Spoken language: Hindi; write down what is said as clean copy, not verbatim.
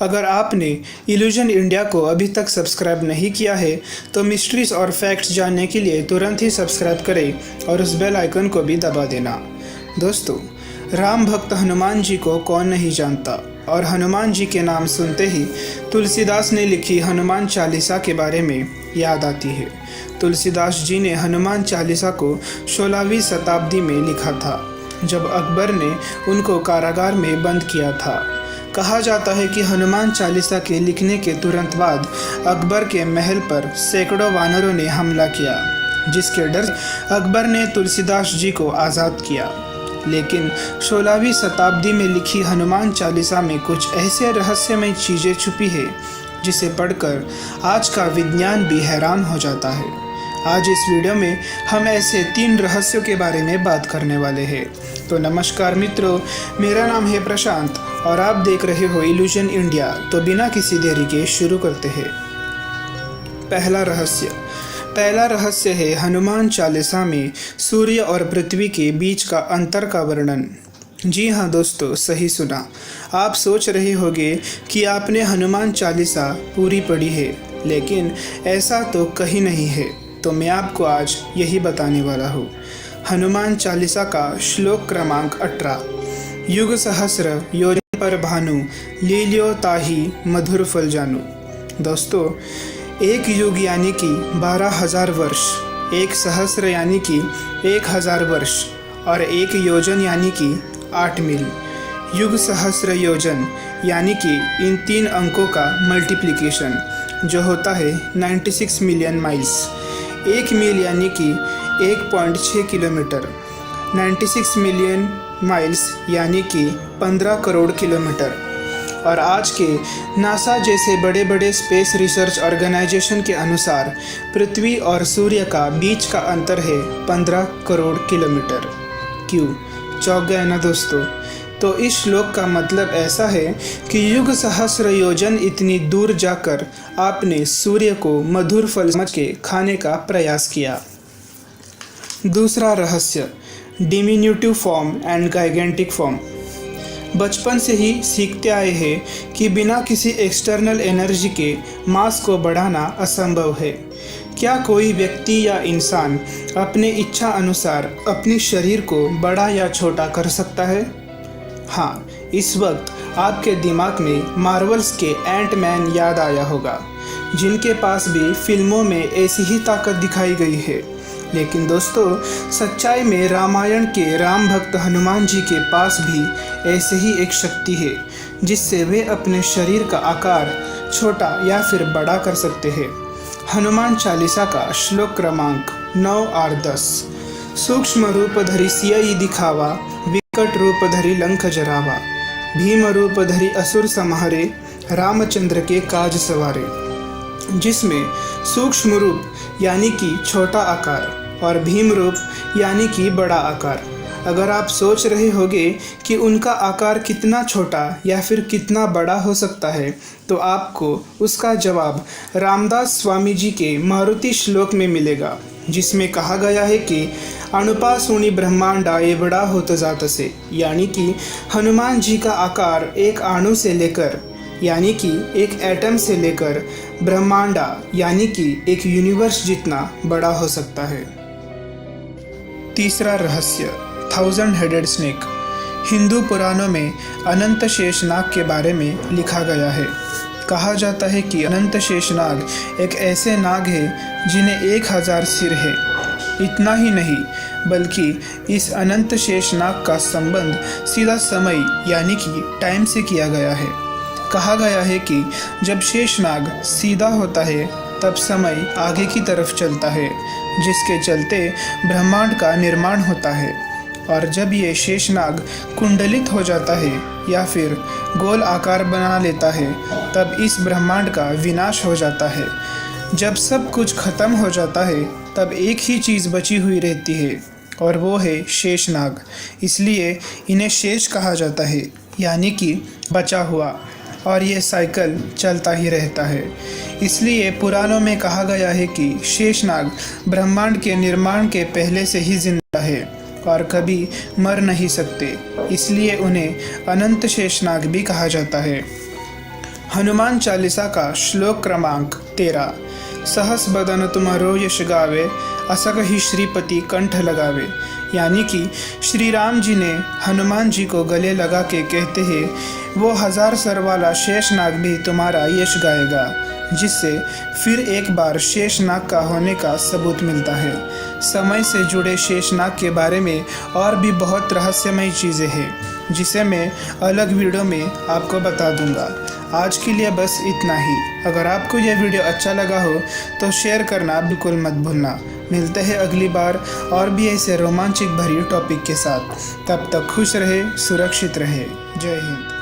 अगर आपने इल्यूजन इंडिया को अभी तक सब्सक्राइब नहीं किया है तो मिस्ट्रीज और फैक्ट्स जानने के लिए तुरंत ही सब्सक्राइब करें और उस बेल आइकन को भी दबा देना। दोस्तों, राम भक्त हनुमान जी को कौन नहीं जानता, और हनुमान जी के नाम सुनते ही तुलसीदास ने लिखी हनुमान चालीसा के बारे में याद आती है। तुलसीदास जी ने हनुमान चालीसा को 16वीं शताब्दी में लिखा था, जब अकबर ने उनको कारागार में बंद किया था। कहा जाता है कि हनुमान चालीसा के लिखने के तुरंत बाद अकबर के महल पर सैकड़ों वानरों ने हमला किया, जिसके डर से अकबर ने तुलसीदास जी को आज़ाद किया। लेकिन 16वीं शताब्दी में लिखी हनुमान चालीसा में कुछ ऐसे रहस्यमय चीज़ें छुपी है जिसे पढ़कर आज का विज्ञान भी हैरान हो जाता है। आज इस वीडियो में हम ऐसे 3 रहस्यों के बारे में बात करने वाले हैं। तो नमस्कार मित्रों, मेरा नाम है प्रशांत और आप देख रहे हो इल्यूजन इंडिया। तो बिना किसी देरी के शुरू करते हैं। पहला रहस्य है हनुमान चालीसा में सूर्य और पृथ्वी के बीच का अंतर का वर्णन। जी हाँ दोस्तों, सही सुना। आप सोच रहे होंगे कि आपने हनुमान चालीसा पूरी पढ़ी है, लेकिन ऐसा तो कहीं नहीं है। तो मैं आपको आज यही बताने वाला हूँ। हनुमान चालीसा का श्लोक क्रमांक 18। युग सहस्र योजन पर भानु, लील्यो ताहि मधुर फल जानू। दोस्तों, एक युग यानी कि 12,000 वर्ष, एक सहस्र यानी कि 1,000 वर्ष और एक योजन यानी कि 8 मील। युग सहस्र योजन यानी कि इन 3 अंकों का मल्टीप्लिकेशन जो होता है 96 मिलियन माइल्स। 1 मील यानी कि 1.6 किलोमीटर, 96 मिलियन माइल्स यानी कि 15 करोड़ किलोमीटर। और आज के नासा जैसे बड़े बड़े स्पेस रिसर्च ऑर्गेनाइजेशन के अनुसार पृथ्वी और सूर्य का बीच का अंतर है 15 करोड़ किलोमीटर। क्यों चौंक गए ना दोस्तों? तो इस श्लोक का मतलब ऐसा है कि युग सहस्र योजन इतनी दूर जाकर आपने सूर्य को मधुर फल समझ के खाने का प्रयास किया। दूसरा रहस्य, डिमिन्यूटिव फॉर्म एंड गाइगेंटिक फॉर्म। बचपन से ही सीखते आए हैं कि बिना किसी एक्सटर्नल एनर्जी के मास को बढ़ाना असंभव है। क्या कोई व्यक्ति या इंसान अपने इच्छा अनुसार अपने शरीर को बड़ा या छोटा कर सकता है? हाँ, इस वक्त आपके दिमाग में मार्वल्स के एंटमैन याद आया होगा, जिनके पास भी फिल्मों में ऐसी ही ताकत दिखाई गई है। लेकिन दोस्तों, सच्चाई में रामायण के राम भक्त हनुमान जी के पास भी ऐसे ही एक शक्ति है, जिससे वे अपने शरीर का आकार छोटा या फिर बड़ा कर सकते हैं। हनुमान चालीसा का श्लोक क्रमांक 9 और 10। सूक्ष्म रूप धरि सियहि दिखावा, विकट रूप धरि लंक जरावा। भीम रूप धरि असुर संहारे, रामचंद्र के काज सवारे। जिसमें सूक्ष्म रूप यानी कि छोटा आकार और भीम रूप यानी कि बड़ा आकार। अगर आप सोच रहे होंगे कि उनका आकार कितना छोटा या फिर कितना बड़ा हो सकता है, तो आपको उसका जवाब रामदास स्वामी जी के मारुति श्लोक में मिलेगा, जिसमें कहा गया है कि अणुपा सुनी ब्रह्मांडा ये बड़ा होता जात से। यानी कि हनुमान जी का आकार एक अणु से लेकर यानी कि एक एटम से लेकर ब्रह्मांडा यानी कि एक यूनिवर्स जितना बड़ा हो सकता है। तीसरा रहस्य, 1000 हेडेड स्नेक। हिंदू पुराणों में अनंत शेषनाग के बारे में लिखा गया है। कहा जाता है कि अनंत शेषनाग एक ऐसे नाग है जिन्हें 1000 सिर है। इतना ही नहीं, बल्कि इस अनंत शेषनाग का संबंध सीधा समय यानी कि टाइम से किया गया है। कहा गया है कि जब शेषनाग सीधा होता है तब समय आगे की तरफ चलता है, जिसके चलते ब्रह्मांड का निर्माण होता है। और जब ये शेषनाग कुंडलित हो जाता है या फिर गोल आकार बना लेता है, तब इस ब्रह्मांड का विनाश हो जाता है। जब सब कुछ खत्म हो जाता है, तब एक ही चीज़ बची हुई रहती है और वो है शेषनाग। इसलिए इन्हें शेष कहा जाता है, यानी कि बचा हुआ। और ये साइकिल चलता ही रहता है। इसलिए पुराणों में कहा गया है कि शेषनाग ब्रह्मांड के निर्माण के पहले से ही जिंदा है और कभी मर नहीं सकते, इसलिए उन्हें अनंत शेषनाग भी कहा जाता है। हनुमान चालीसा का श्लोक क्रमांक 13। सहस बदन तुम्हारो यश गावे, असक ही श्रीपति कंठ लगावे। यानी कि श्री राम जी ने हनुमान जी को गले लगा के कहते हैं, वो 1000 सर वाला शेषनाग भी तुम्हारा यश गाएगा, जिससे फिर एक बार शेषनाग का होने का सबूत मिलता है। समय से जुड़े शेषनाग के बारे में और भी बहुत रहस्यमय चीज़ें हैं, जिसे मैं अलग वीडियो में आपको बता दूंगा। आज के लिए बस इतना ही। अगर आपको यह वीडियो अच्छा लगा हो तो शेयर करना बिल्कुल मत भूलना। मिलते हैं अगली बार और भी ऐसे रोमांचक भरी टॉपिक के साथ। तब तक खुश रहे, सुरक्षित रहे। जय हिंद।